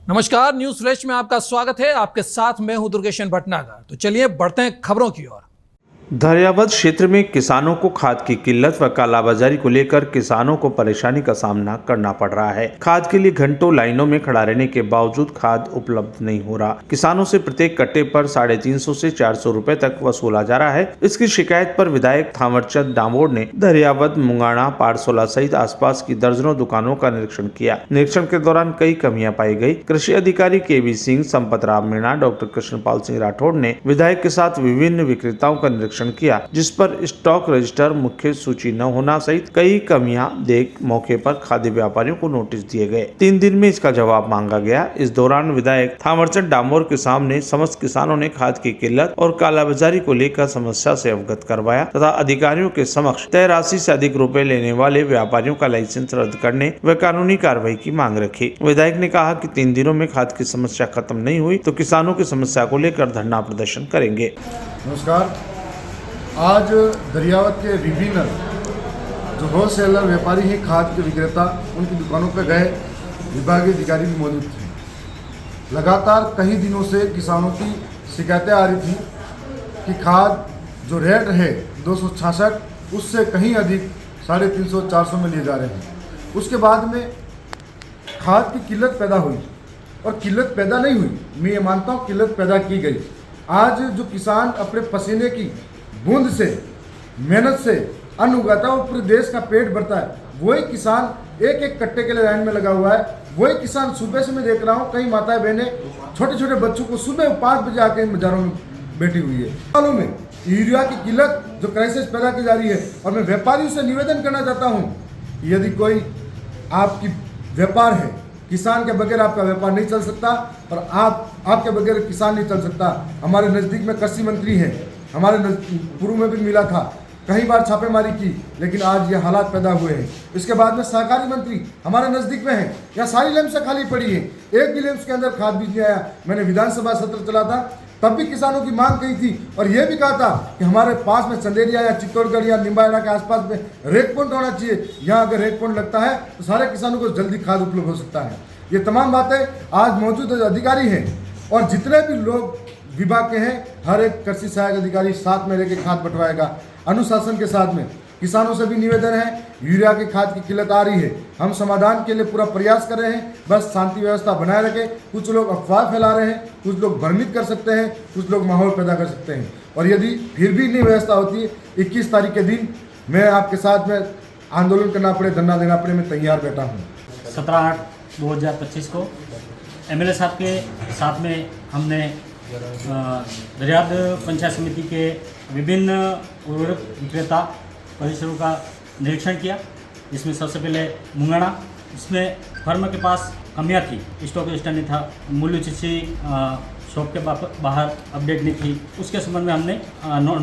नमस्कार, news flash में आपका स्वागत है। आपके साथ मैं हूं दुर्गेशन भटनागर। तो चलिए बढ़ते हैं खबरों की ओर। दरियावद क्षेत्र में किसानों को खाद की किल्लत व कालाबाजारी को लेकर किसानों को परेशानी का सामना करना पड़ रहा है। खाद के लिए घंटों लाइनों में खड़ा रहने के बावजूद खाद उपलब्ध नहीं हो रहा। किसानों से प्रत्येक कट्टे पर 350 से 400 रुपए तक वसूला जा रहा है। इसकी शिकायत पर विधायक थावरचंद डामोर ने दरियावद, मुंगाना, पारसोला सहित आसपास की दर्जनों दुकानों का निरीक्षण किया। निरीक्षण के दौरान कई कमियां पाई गयी। कृषि अधिकारी केवी सिंह, संपत राम मीणा, डॉक्टर कृष्णपाल सिंह राठौड़ ने विधायक के साथ विभिन्न विक्रेताओं का निरीक्षण किया, जिस पर स्टॉक रजिस्टर, मुख्य सूची न होना सहित कई कमियां देख मौके पर खाद्य व्यापारियों को नोटिस दिए गए। 3 दिन में इसका जवाब मांगा गया। इस दौरान विधायक थावरचंद डामोर के सामने समस्त किसानों ने खाद की किल्लत और कालाबाजारी को लेकर समस्या से अवगत करवाया तथा अधिकारियों के समक्ष तय राशि से अधिक रुपए लेने वाले व्यापारियों का लाइसेंस रद्द करने व कानूनी कार्रवाई की मांग रखी। विधायक ने कहा कि 3 दिनों में खाद की समस्या खत्म नहीं हुई तो किसानों की समस्या को लेकर धरना प्रदर्शन करेंगे। नमस्कार। आज दरियावद के विभिन्न जो होलसेलर व्यापारी हैं, खाद के विक्रेता, उनकी दुकानों पर गए। विभागीय अधिकारी भी मौजूद थे। लगातार कई दिनों से किसानों की शिकायतें आ रही थी कि खाद जो रेट है 266, उससे कहीं अधिक 350-400 में लिए जा रहे हैं। उसके बाद में खाद की किल्लत पैदा हुई और किल्लत पैदा नहीं हुई, मैं ये मानता हूँ किल्लत पैदा की गई। आज जो किसान अपने पसीने की बूंद से, मेहनत से अन्न उगाता है, वो पूरे देश का पेट भरता है, वही किसान एक एक कट्टे के लिए लाइन में लगा हुआ है। वही किसान सुबह से मैं देख रहा हूँ, कई माताएं बहनें छोटे छोटे बच्चों को सुबह 5 बजे आके बाजारों में बैठी हुई है। सालों में यूरिया की किल्लत जो क्राइसिस पैदा की जा रही है, और मैं व्यापारियों से निवेदन करना चाहता हूँ, यदि कोई आपकी व्यापार है, किसान के बगैर आपका व्यापार नहीं चल सकता और आपके बगैर किसान नहीं चल सकता। हमारे नज़दीक में कृषि मंत्री है, हमारे पूर्व में भी मिला था, कई बार छापेमारी की, लेकिन आज ये हालात पैदा हुए हैं। इसके बाद में सहकारी मंत्री हमारे नज़दीक में है, यहाँ सारी लेम्स खाली पड़ी है, एक भी लेम्स के अंदर खाद बीज नहीं आया। मैंने विधानसभा सत्र चला था, तब भी किसानों की मांग कही थी और ये भी कहा था कि हमारे पास में चंदेरिया या चित्तौड़गढ़ या निम्बाहेड़ा के आसपास में रेक पॉइंट होना चाहिए। यहाँ अगर रेक पॉइंट लगता है तो सारे किसानों को जल्दी खाद उपलब्ध हो सकता है। ये तमाम बातें आज मौजूद अधिकारी हैं और जितने भी लोग विभाग के हैं, हर एक कृषि सहायक अधिकारी साथ में लेकर खाद बंटवाएगा, अनुशासन के साथ में। किसानों से भी निवेदन है, यूरिया की खाद की किल्लत आ रही है, हम समाधान के लिए पूरा प्रयास कर रहे हैं, बस शांति व्यवस्था बनाए रखें। कुछ लोग अफवाह फैला रहे हैं, कुछ लोग भ्रमित कर सकते हैं, कुछ लोग माहौल पैदा कर सकते हैं, और यदि फिर भी नहीं व्यवस्था होती है, 21 तारीख के दिन मैं आपके साथ में आंदोलन करना पड़े, धरना देना पड़े, मैं तैयार बैठा हूँ। 17/8/2025 को MLA साहब के साथ में हमने दरियावद पंचायत समिति के विभिन्न उर्वरक विक्रेता परिसरों का निरीक्षण किया, जिसमें सबसे पहले मुंगाना, इसमें फर्म के पास कमियां थी, स्टॉक रजिस्टर नहीं था, मूल्य सूची शॉप के बाहर अपडेट नहीं थी, उसके संबंध में हमने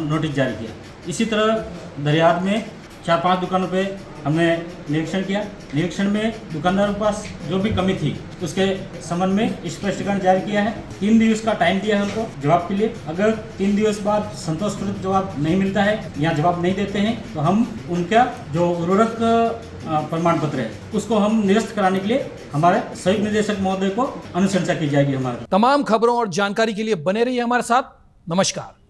नोटिस जारी किया। इसी तरह दरियावद में 4-5 दुकानों पे हमने निरीक्षण किया। निरीक्षण में दुकानदारों के पास जो भी कमी थी उसके संबंध में स्पष्टीकरण जारी किया है। 3 दिवस का टाइम दिया है उनको जवाब के लिए। अगर 3 दिवस बाद संतोषजनक जवाब नहीं मिलता है या जवाब नहीं देते हैं तो हम उनका जो उर्वरक प्रमाण पत्र है उसको हम निरस्त कराने के लिए हमारे संयुक्त निदेशक महोदय को अनुशंसा की जाएगी। हमारे तमाम खबरों और जानकारी के लिए बने रहिए हमारे साथ। नमस्कार।